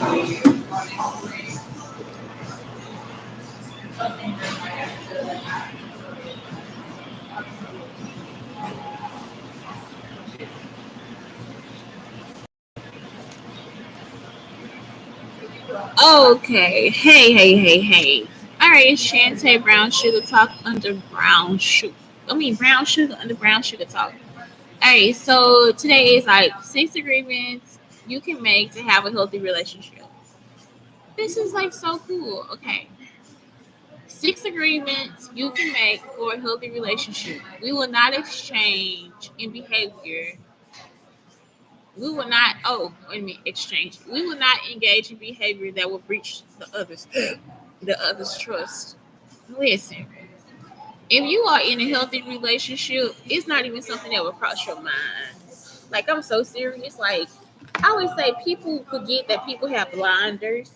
Okay. Hey. All right, it's Shante Brown Sugar Talk under Brown Sugar. Brown Sugar under Brown Sugar Talk. All right, so today is like 6 agreements you can make to have a healthy relationship. This is like so cool. Okay. 6 agreements you can make for a healthy relationship. We will not exchange in behavior. We will not, oh, wait a minute, exchange. We will not engage in behavior that will breach the other's trust. Listen, if you are in a healthy relationship, it's not even something that will cross your mind. Like, I'm so serious. Like, I always say people forget that people have blinders.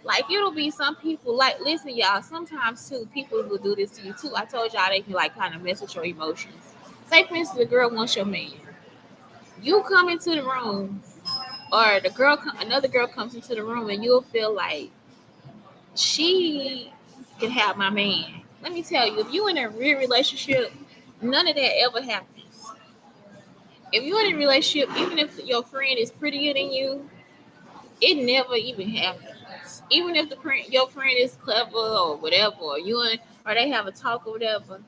Like, it'll be some people, like, listen, y'all, sometimes too, people will do this to you too. I told y'all they can, like, kind of mess with your emotions. Say, for instance, the girl wants your man. You come into the room, or another girl comes into the room, and you'll feel like she can have my man. Let me tell you, if you in a real relationship, none of that ever happens. If you're in a relationship, even if your friend is prettier than you, it never even happens. Even if your friend is clever or whatever, or they have a talk or whatever,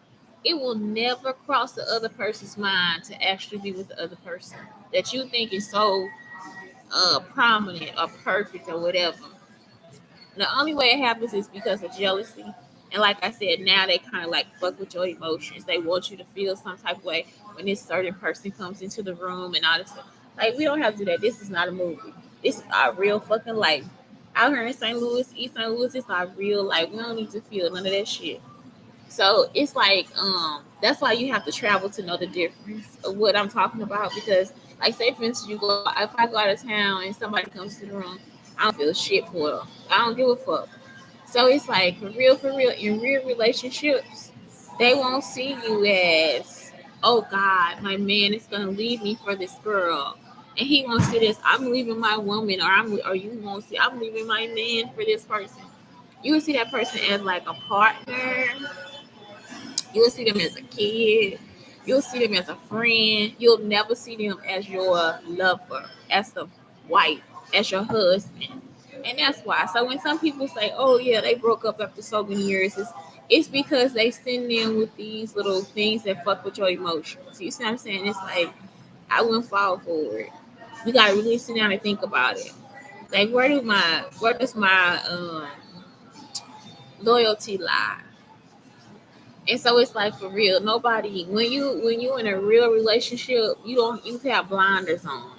it will never cross the other person's mind to actually be with the other person that you think is so prominent or perfect or whatever. The only way it happens is because of jealousy. And like I said, now they kind of like fuck with your emotions. They want you to feel some type of way when this certain person comes into the room and all this stuff. Like, we don't have to do that. This is not a movie. This is our real fucking life. Out here in St. Louis, East St. Louis, it's our real life. We don't need to feel none of that shit. So it's like, that's why you have to travel to know the difference of what I'm talking about. Because, like, say for instance, if I go out of town and somebody comes to the room, I don't feel shit for them. I don't give a fuck. So it's like, for real, in real relationships, they won't see you as, oh God, my man is gonna leave me for this girl, and he won't see this. I'm leaving my woman, or you won't see I'm leaving my man for this person. You will see that person as like a partner. You'll see them as a kid. You'll see them as a friend. You'll never see them as your lover, as the wife, as your husband. And that's why. So when some people say, "Oh yeah, they broke up after so many years," it's because they send them with these little things that fuck with your emotions. You see what I'm saying? It's like, I wouldn't fall for it. You gotta really sit down and think about it. Like, where does my loyalty lie? And so it's like, for real, nobody, when you in a real relationship, you have blinders on.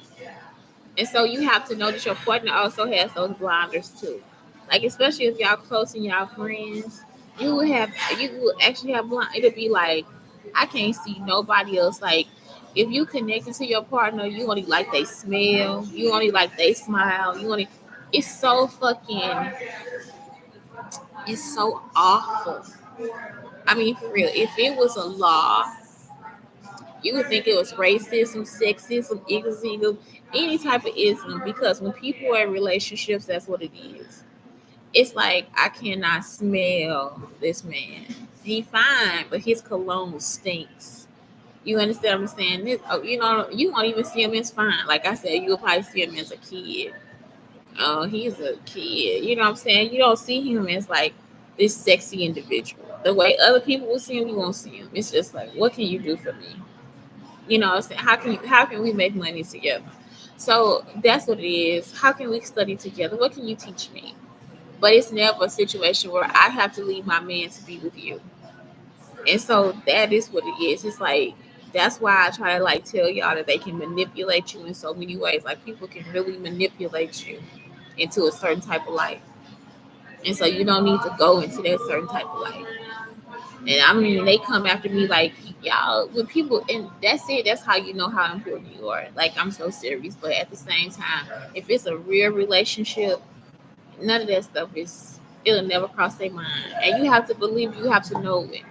And so you have to know that your partner also has those blinders too. Like, especially if y'all close and y'all friends, you will actually have blind. It'll be like, I can't see nobody else. Like, if you connected to your partner, you only like they smell, you only like they smile, it's so fucking, it's so awful. I mean, for real, if it was a law, you would think it was racism, sexism, ism, any type of ism, because when people are in relationships, that's what it is. It's like, I cannot smell this man. He fine, but his cologne stinks. You understand what I'm saying? You won't even see him as fine. Like I said, you'll probably see him as a kid. Oh, he's a kid. You know what I'm saying? You don't see him as like this sexy individual. The way other people will see him, you won't see him. It's just like, what can you do for me? How can we make money together? So that's what it is. How can we study together? What can you teach me? But it's never a situation where I have to leave my man to be with you. And so that is what it is. It's like, that's why I try to like tell y'all that they can manipulate you in so many ways. Like, people can really manipulate you into a certain type of life. And so you don't need to go into that certain type of life. And I mean, they come after me like, y'all, with people, and that's it. That's how you know how important you are. Like, I'm so serious, but at the same time, if it's a real relationship, none of that stuff it'll never cross their mind. And you have to believe, you have to know it.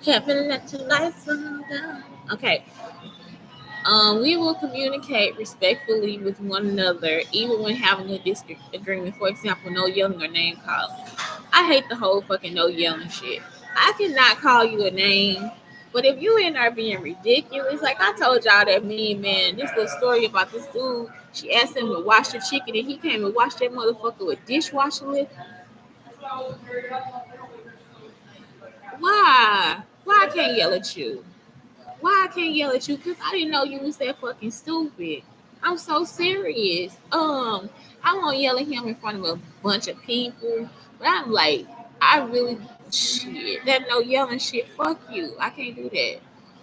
Can't let your lights on down. Okay, We will communicate respectfully with one another, even when having a disagreement. For example, no yelling or name calling. I hate the whole fucking no yelling shit. I cannot call you a name, but if you in there being ridiculous, like I told y'all that meme, man, this little story about this dude. She asked him to wash the chicken, and he came and washed that motherfucker with dishwasher liquid. Why? Why I can't yell at you? Why I can't yell at you? Cause I didn't know you was that fucking stupid. I'm so serious. I won't yell at him in front of a bunch of people, but I'm like, I really shit. That no yelling shit. Fuck you. I can't do that.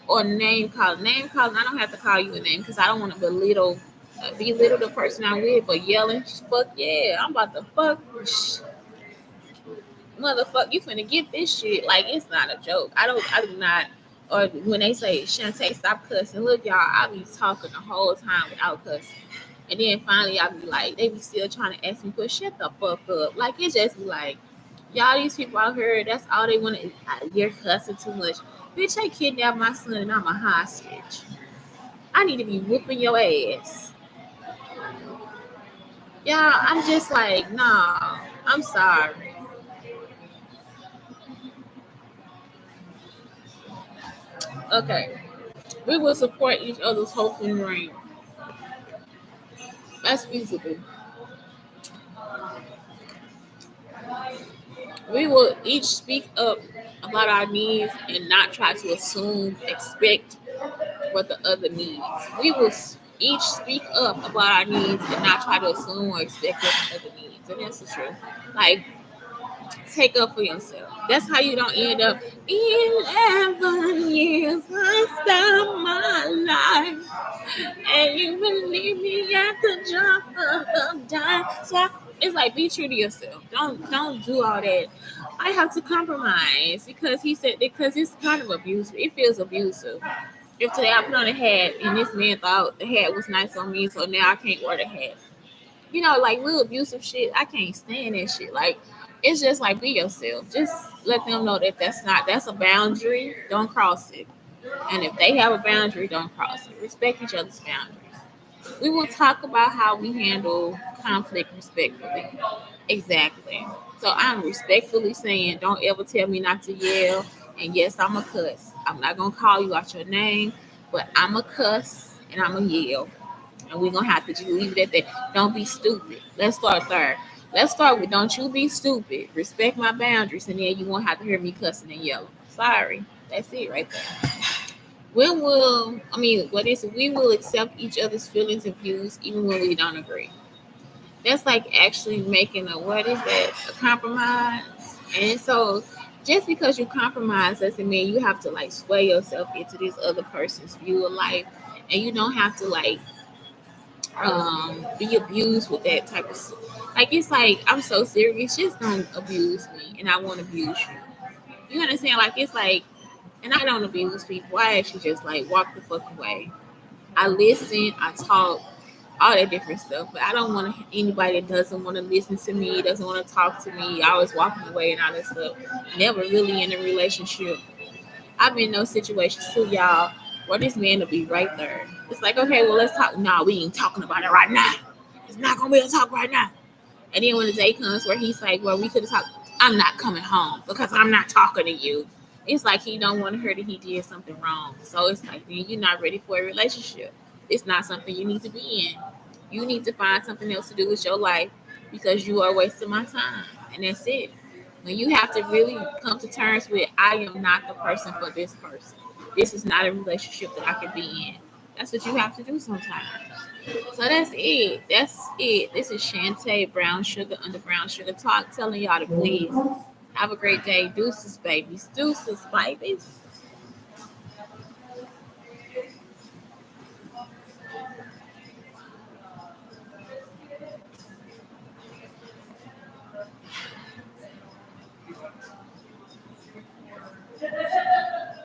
Or name calling. Name calling. I don't have to call you a name because I don't want to belittle the person I'm with. But yelling, fuck yeah. I'm about to fuck. Motherfucker, you finna get this shit. Like, it's not a joke. I do not. Or when they say, Shante, stop cussing. Look, y'all, I be talking the whole time without cussing. And then finally, I be like, they be still trying to ask me, but shut the fuck up. Like, it just be like, y'all, these people out here, that's all they want to, you're cussing too much. Bitch, they kidnapped my son and I'm a hostage. I need to be whooping your ass. Yeah, I'm just like, nah, I'm sorry. Okay. We will support each other's hope and dream. That's feasible. We will each speak up about our needs and not try to expect what the other needs. We will each speak up about our needs and not try to assume or expect what the other needs. And that's the truth. Like, take up for yourself. That's how you don't end up 11 years last of my life. And you will leave me at the drop of a dime. So it's like, be true to yourself. Don't do all that. I have to compromise because he said, because it's kind of abusive. It feels abusive. If today I put on a hat and this man thought the hat was nice on me, so now I can't wear the hat. Like little abusive shit. I can't stand that shit. Like, it's just like, be yourself. Just let them know that that's a boundary. Don't cross it. And if they have a boundary, don't cross it. Respect each other's boundaries. We will talk about how we handle conflict respectfully. Exactly. So I'm respectfully saying, don't ever tell me not to yell. And yes, I'm a cuss. I'm not gonna call you out your name, but I'm a cuss and I'm a yell. And we're gonna have to just leave it at that. Don't be stupid. Let's start there. Let's start with, don't you be stupid. Respect my boundaries, and then you won't have to hear me cussing and yelling. Sorry. That's it right there. What is it? We will accept each other's feelings and views even when we don't agree. That's like actually making what is that? A compromise. And so just because you compromise doesn't mean you have to like sway yourself into this other person's view of life. And you don't have to like be abused with that type of stuff. Like, it's like, I'm so serious, just don't abuse me and I won't abuse you. You understand? Like, it's like, and I don't abuse people. I actually just like walk the fuck away. I listen, I talk, all that different stuff. But I don't want anybody that doesn't want to listen to me, doesn't want to talk to me, always walking away and all that stuff. Never really in a relationship. I've been in those situations too, y'all, where this man will be right there. It's like, okay, well, let's talk. No, we ain't talking about it right now. It's not gonna be a talk right now. And then when the day comes where he's like, well, we could have talked, I'm not coming home because I'm not talking to you. It's like he don't want to hear that he did something wrong. So it's like, man, you're not ready for a relationship. It's not something you need to be in. You need to find something else to do with your life because you are wasting my time. And that's it. When you have to really come to terms with, I am not the person for this person. This is not a relationship that I can be in. That's what you have to do sometimes. So that's it. That's it. This is Shante Brown Sugar under Brown Sugar Talk, telling y'all to please have a great day. Deuces, babies. Deuces, babies.